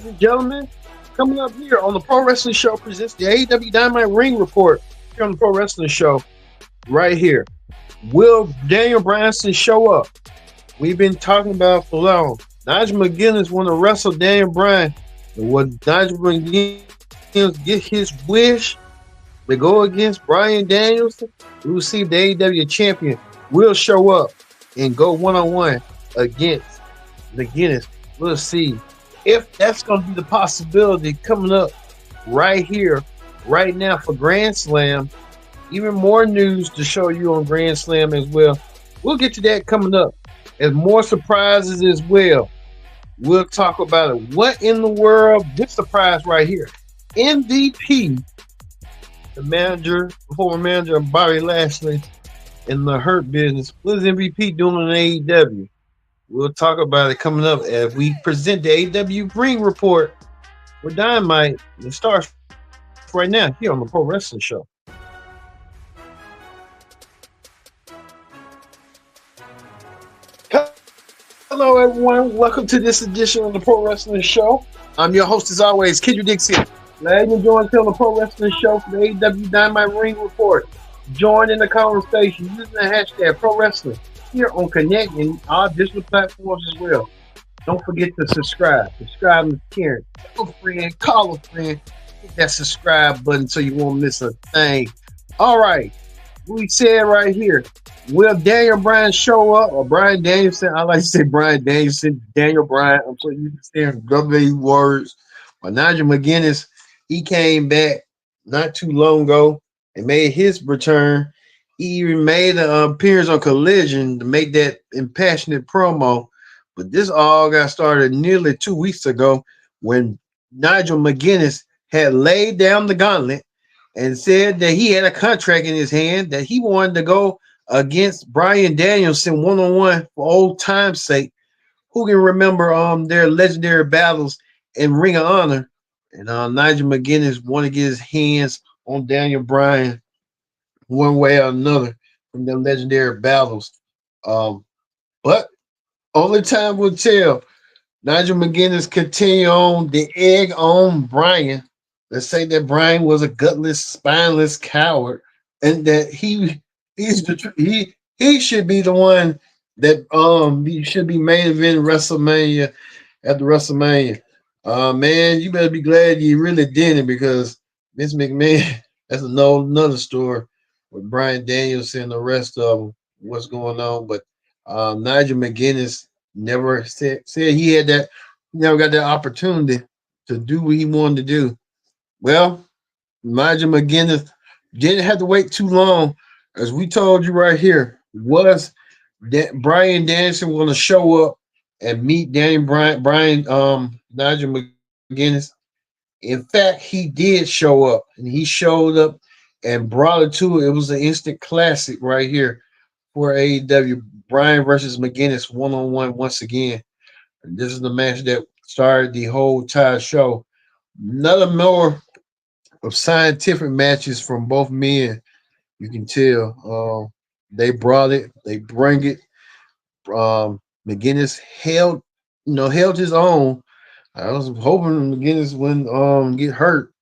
ladies and gentlemen. Coming up here on the Pro Wrestling Show presents the AEW Dynamite Ring Report here on the Pro Wrestling Show right here. Will Daniel Bryanson show up? We've been talking about for long. Nigel McGuiness want to wrestle Daniel Bryan. And will Nigel McGuiness get his wish to go against Bryan Danielson? We will see if the AEW champion will show up and go one-on-one against McGuiness. We'll see if that's going to be the possibility coming up right here, right now for Grand Slam. Even more news to show you on Grand Slam as well. We'll get to that coming up. There's more surprises as well. We'll talk about it. What in the world? This surprise right here. MVP, the former manager of Bobby Lashley in the Hurt Business. What is MVP doing in AEW? We'll talk about it coming up as we present the AEW Ring Report with Dynamite. It starts right now here on the Pro Wrestling Show. Hello, everyone. Welcome to this edition of the Pro Wrestling Show. I'm your host, as always, Kendra Dixie. Glad you joined us on the Pro Wrestling Show for the AEW Dynamite Ring Report. Join in the conversation using the hashtag Pro Wrestling here on Connect and our digital platforms as well. Don't forget to subscribe. Subscribe and share. Tell a friend, call a friend. Hit that subscribe button so you won't miss a thing. All right. We said right here, will Daniel Bryan show up, or Bryan Danielson? I like to say Bryan Danielson, Daniel Bryan. I'm so used to saying WWE words. But Nigel McGuinness, he came back not too long ago and made his return. He even made an appearance on Collision to make that impassionate promo. But this all got started nearly 2 weeks ago when Nigel McGuinness had laid down the gauntlet and said that he had a contract in his hand that he wanted to go against Bryan Danielson one-on-one for old time's sake. Who can remember their legendary battles in Ring of Honor? And Nigel McGuinness wanted to get his hands on Daniel Bryan one way or another from their legendary battles. But only time will tell. Nigel McGuinness continue on the egg on Bryan. Let's say that Bryan was a gutless, spineless coward, and that he should be the one that he should be main event WrestleMania after WrestleMania. Man, you better be glad you really didn't, because Vince McMahon, that's another story with Bryan Danielson and the rest of them, what's going on. But Nigel McGuinness never said he had that, never got that opportunity to do what he wanted to do. Well, Nigel McGuinness didn't have to wait too long, as we told you right here. Was that Bryan Danielson going to show up and meet Nigel McGuinness? In fact, he did show up, and he showed up and brought it to it. It was an instant classic right here for AEW. Bryan versus McGuinness one-on-one once again. And this is the match that started the whole entire show. Another more of scientific matches from both men. You can tell they brought it, they bring it. McGuinness held his own. I was hoping McGuinness wouldn't get hurt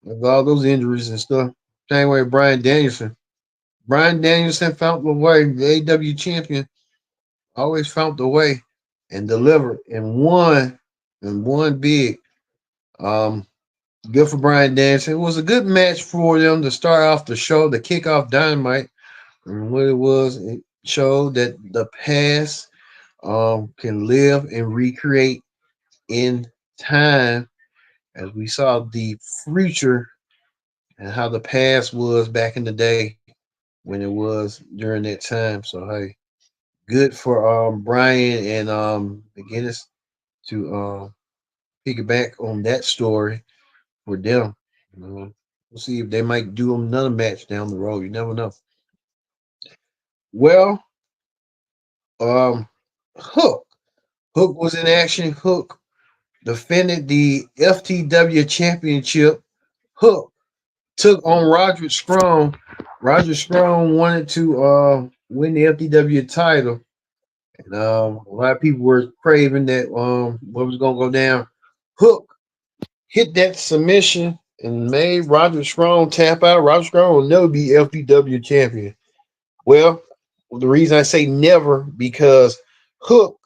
with all those injuries and stuff. Same way Bryan Danielson. Bryan Danielson found the way. The AW champion always found the way and delivered and won big. Good for Bryan Danielson. It was a good match for them to start off the show, to kick off Dynamite. And what it showed that the past can live and recreate in time, as we saw the future and how the past was back in the day when it was during that time. So hey, good for Bryan and McGuinness to piggyback on that story for them. We'll see if they might do another match down the road. You never know. Well, Hook. Hook was in action. Hook defended the FTW championship. Hook took on Roderick Strong. Roderick Strong wanted to win the FTW title. And a lot of people were craving that what was gonna go down. Hook hit that submission and made Roger Strong tap out. Roger Strong will never be FTW champion. Well, the reason I say never because Hook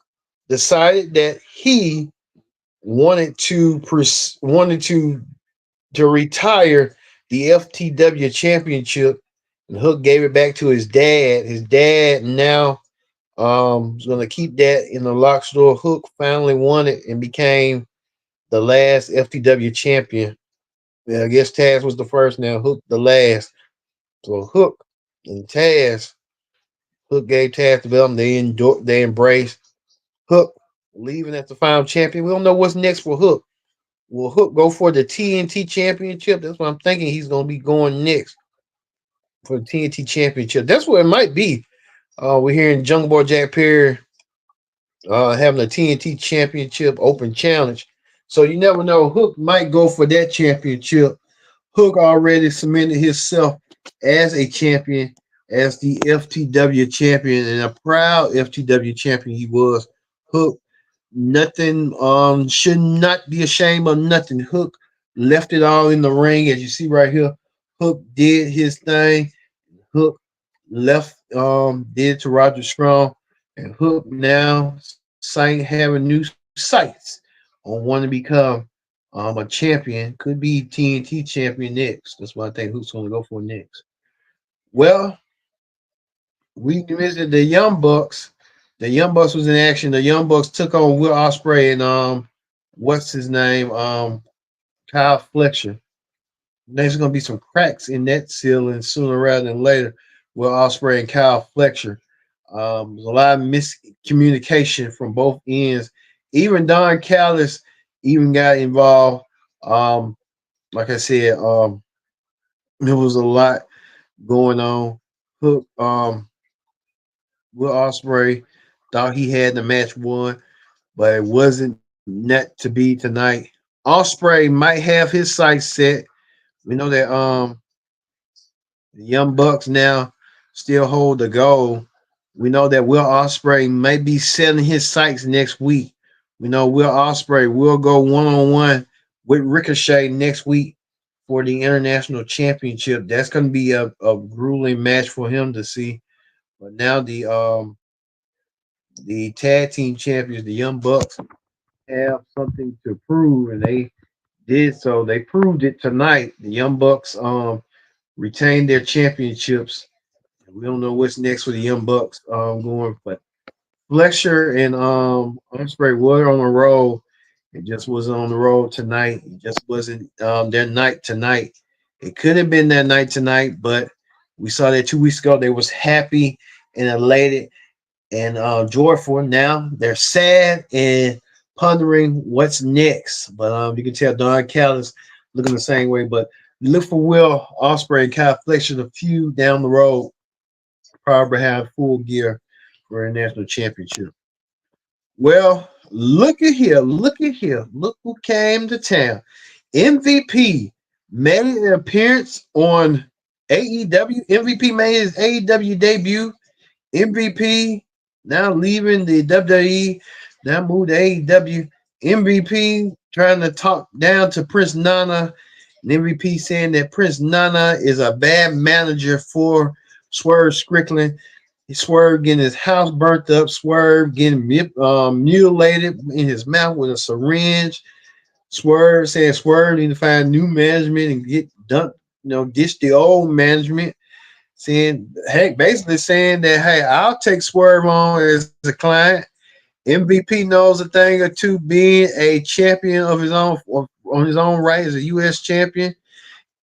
decided that he wanted to retire the FTW championship, and Hook gave it back to his dad. His dad now is going to keep that in the lock store. Hook finally won it and became the last FTW champion. Yeah, I guess Taz was the first. Now Hook the last. So Hook and Taz, Hook gave Taz the belt. And they embraced Hook leaving as the final champion. We don't know what's next for Hook. Will Hook go for the TNT championship? That's what I'm thinking. He's going to be going next for the TNT championship. That's what it might be. We're hearing Jungle Boy Jack Perry having a TNT championship open challenge. So you never know. Hook might go for that championship. Hook already cemented himself as a champion, as the FTW champion, and a proud FTW champion he was. Hook, nothing, should not be ashamed of nothing. Hook left it all in the ring, as you see right here. Hook did his thing. Hook left, did it to Roger Strong, and Hook now having new sights on wanting to become a champion. Could be TNT champion next. That's what I think Hook's going to go for next. Well, we visited the Young Bucks. The Young Bucks was in action. The Young Bucks took on Will Ospreay and what's his name? Kyle Fletcher. There's going to be some cracks in that ceiling sooner rather than later. Will Ospreay and Kyle Fletcher. There's a lot of miscommunication from both ends. Even Don Callis even got involved. Like I said, there was a lot going on. Hook, Will Ospreay thought he had the match won, but it wasn't net to be tonight. Ospreay might have his sights set. We know that the Young Bucks now still hold the gold. We know that Will Ospreay may be setting his sights next week. We know Will Ospreay will go one-on-one with Ricochet next week for the International Championship. That's going to be a grueling match for him to see. But now the tag team champions, the Young Bucks, have something to prove, and they did so. They proved it tonight. The Young Bucks retained their championships. We don't know what's next for the Young Bucks going, but Fletcher and Ospreay were on the road. It just wasn't on the road tonight. It just wasn't their night tonight. It could have been that night tonight, but we saw that 2 weeks ago. They was happy and elated and joyful. Now they're sad and pondering what's next. But you can tell Don Callis looking the same way. But look for Will Ospreay and Kyle Fletcher, the few down the road, probably have full gear for a national championship. Well, look at here. Look at here. Look who came to town. MVP made an appearance on AEW. MVP made his AEW debut. MVP now leaving the WWE, now moved to AEW. MVP trying to talk down to Prince Nana. And MVP saying that Prince Nana is a bad manager for Swerve Strickland. Swerve getting his house burnt up. Swerve getting mutilated in his mouth with a syringe. Swerve saying Swerve need to find new management and get done, ditch the old management. Saying, hey, basically saying that, hey, I'll take Swerve on as a client. MVP knows a thing or two, being a champion of his own on his own right as a U.S. champion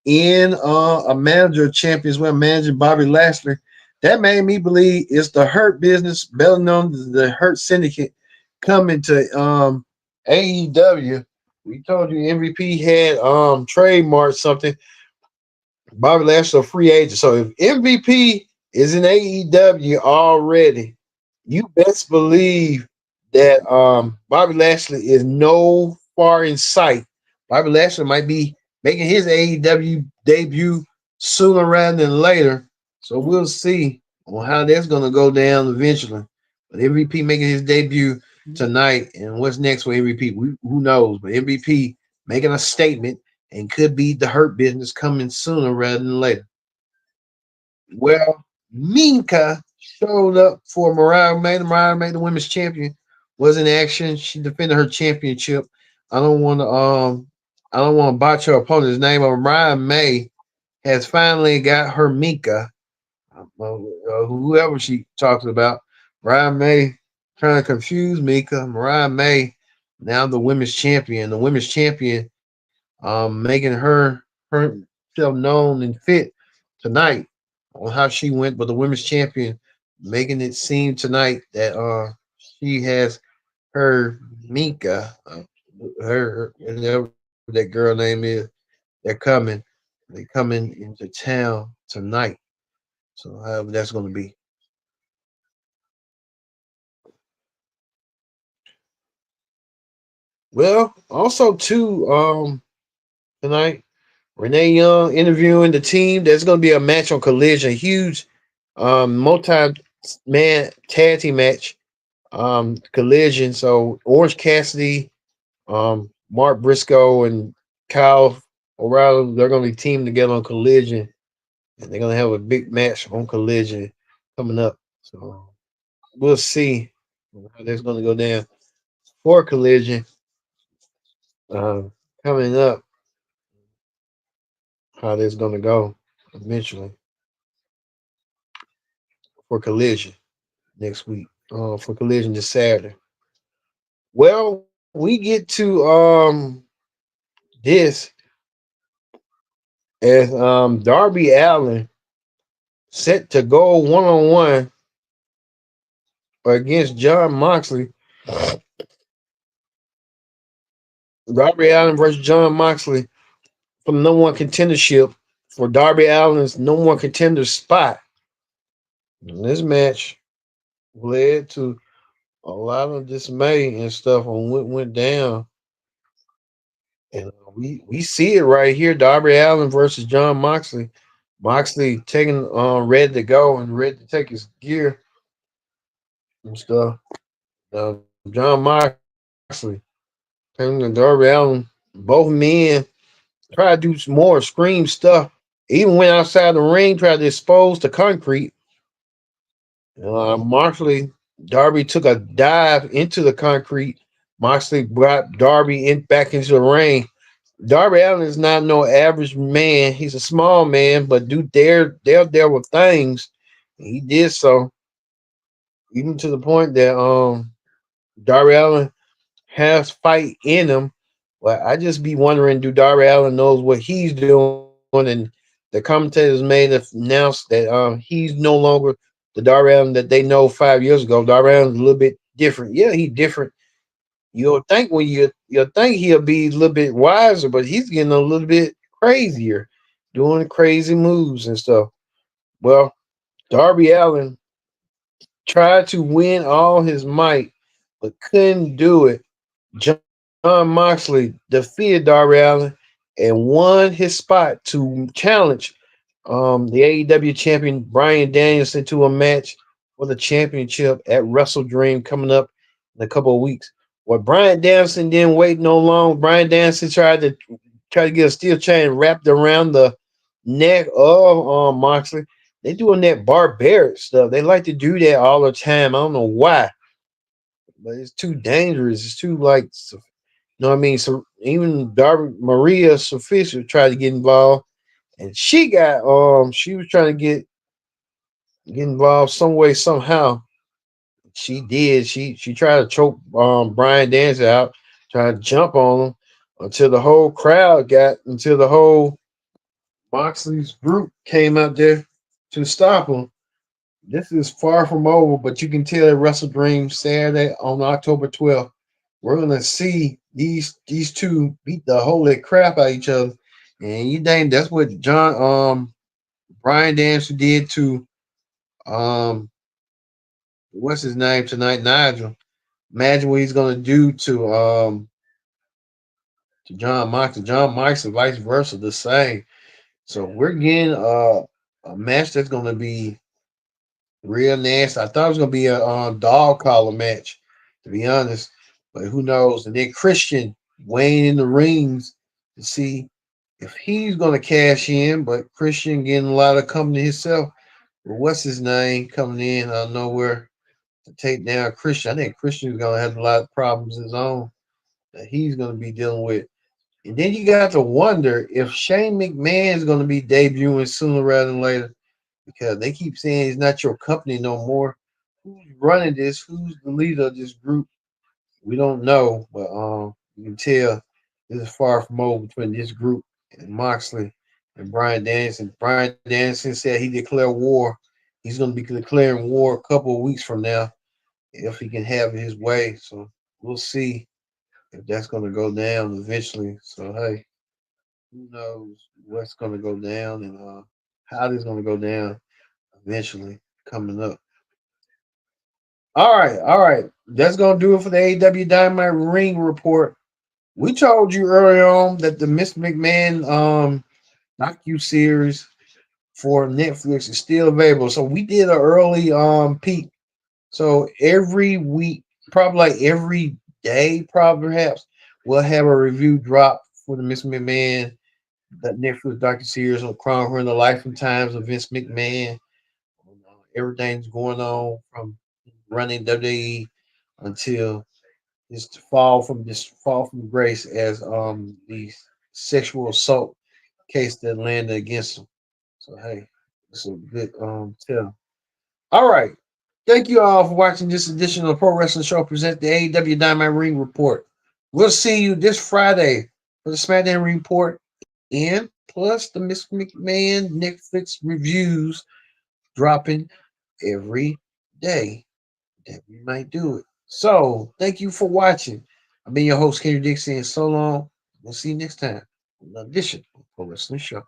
and a manager of champions, well, managing Bobby Lashley. That made me believe it's the Hurt Business, better known as the Hurt Syndicate, coming to AEW. We told you MVP had trademarked something. Bobby Lashley a free agent. So if MVP is in AEW already, you best believe that Bobby Lashley is no far in sight. Bobby Lashley might be making his AEW debut sooner rather than later. So we'll see on how that's going to go down eventually. But MVP making his debut tonight, and what's next for MVP? Who knows? But MVP making a statement and could be the Hurt Business coming sooner rather than later. Well, Minka showed up for Mariah May. Mariah May, the women's champion, was in action. She defended her championship. I don't want to I don't want to botch her opponent's name, but Mariah May has finally got her Minka, whoever she talks about. Mariah May trying to confuse Mika. Mariah May now the women's champion. The women's champion making herself known and fit tonight on how she went, but the women's champion making it seem tonight that she has her Minka, whatever that girl name is, they're coming. They coming into town tonight. So however that's going to be. Well, also too tonight, Renee Young interviewing the team. There's going to be a match on Collision, a huge multi-man tag team match. Collision. So Orange Cassidy, Mark Briscoe, and Kyle O'Reilly, they're going to be teamed together on Collision, and they're going to have a big match on Collision coming up. So we'll see how that's going to go down for Collision coming up. How that's going to go eventually for Collision next week. For Collision this Saturday. Well, we get to this as Darby Allen set to go one on one against John Moxley. Darby Allen versus John Moxley for the number one contendership for Darby Allen's number one contender spot. And this match led to a lot of dismay and stuff on what went down. And we see it right here. Darby Allen versus John Moxley. Moxley taking ready to go and ready to take his gear and stuff. John Moxley taking Darby Allen. Both men try to do some more scream stuff. Even went outside the ring, tried to expose the concrete. Moxley, Darby took a dive into the concrete. Moxley brought Darby back into the ring. Darby Allen is not no average man. He's a small man, but do they're there with things. He did so, even to the point that Darby Allen has fight in him. But I just be wondering, do Darby Allen knows what he's doing? And the commentators made announced that he's no longer the Darby Allen that they know 5 years ago. Darby Allen's a little bit different. Yeah, he's different. You'll think you'll think he'll be a little bit wiser, but he's getting a little bit crazier, doing crazy moves and stuff. Well, Darby Allen tried to win all his might, but couldn't do it. John Moxley defeated Darby Allen and won his spot to challenge the AEW champion Bryan Danielson to a match for the championship at Wrestle Dream coming up in a couple of weeks. Well, Bryan Danielson didn't wait no long. Bryan Danielson tried to get a steel chain wrapped around the neck of Moxley. They doing that barbaric stuff. They like to do that all the time. I don't know why, but it's too dangerous. It's too like, you know what I mean? So even Darby Maria Sophia tried to get involved, and she was trying to get involved some way somehow. She did. She tried to choke Bryan Danielson out, tried to jump on him until the whole crowd until the whole Moxley's group came out there to stop him. This is far from over, but you can tell at Wrestle Dream Saturday on October 12th, we're gonna see these two beat the holy crap out of each other. And you think that's what Bryan Danielson did to um what's his name tonight, Nigel. Imagine what he's gonna do to John Moxley. John Moxley, vice versa, the same. So we're getting a match that's gonna be real nasty. I thought it was gonna be a dog collar match, to be honest, but who knows? And then Christian weighing in the rings to see if he's going to cash in. But Christian getting a lot of company himself. Well, what's his name coming in out of nowhere to take down Christian? I think Christian's going to have a lot of problems of his own that he's going to be dealing with. And then you got to wonder if Shane McMahon is going to be debuting sooner rather than later because they keep saying he's not your company no more. Who's running this? Who's the leader of this group? We don't know, but you can tell this is far from over between this group and Moxley and Bryan Danielson. Bryan Danielson said he declared war. He's going to be declaring war a couple of weeks from now if he can have it his way. So we'll see if that's going to go down eventually. So hey, who knows what's going to go down and how this is going to go down eventually coming up. All right. That's gonna do it for the AW Dynamite Ring Report. We told you earlier on that the Miss McMahon docu series for Netflix is still available. So we did an early peek. So every week, probably like every day, probably perhaps, we'll have a review drop for the Miss McMahon that Netflix docu series on chronicling the life and times of Vince McMahon. Everything's going on from running WWE until fall from grace as the sexual assault case that landed against him. So hey, it's a good tell. All right. Thank you all for watching this edition of the Pro Wrestling Show present the AEW Dynamite Ring Report. We'll see you this Friday for the SmackDown Report and plus the Miss McMahon Netflix reviews dropping every day that we might do it. So, thank you for watching. I've been your host, Kendrick Dixon, and so long. We'll see you next time on another edition of Pro Wrestling Show.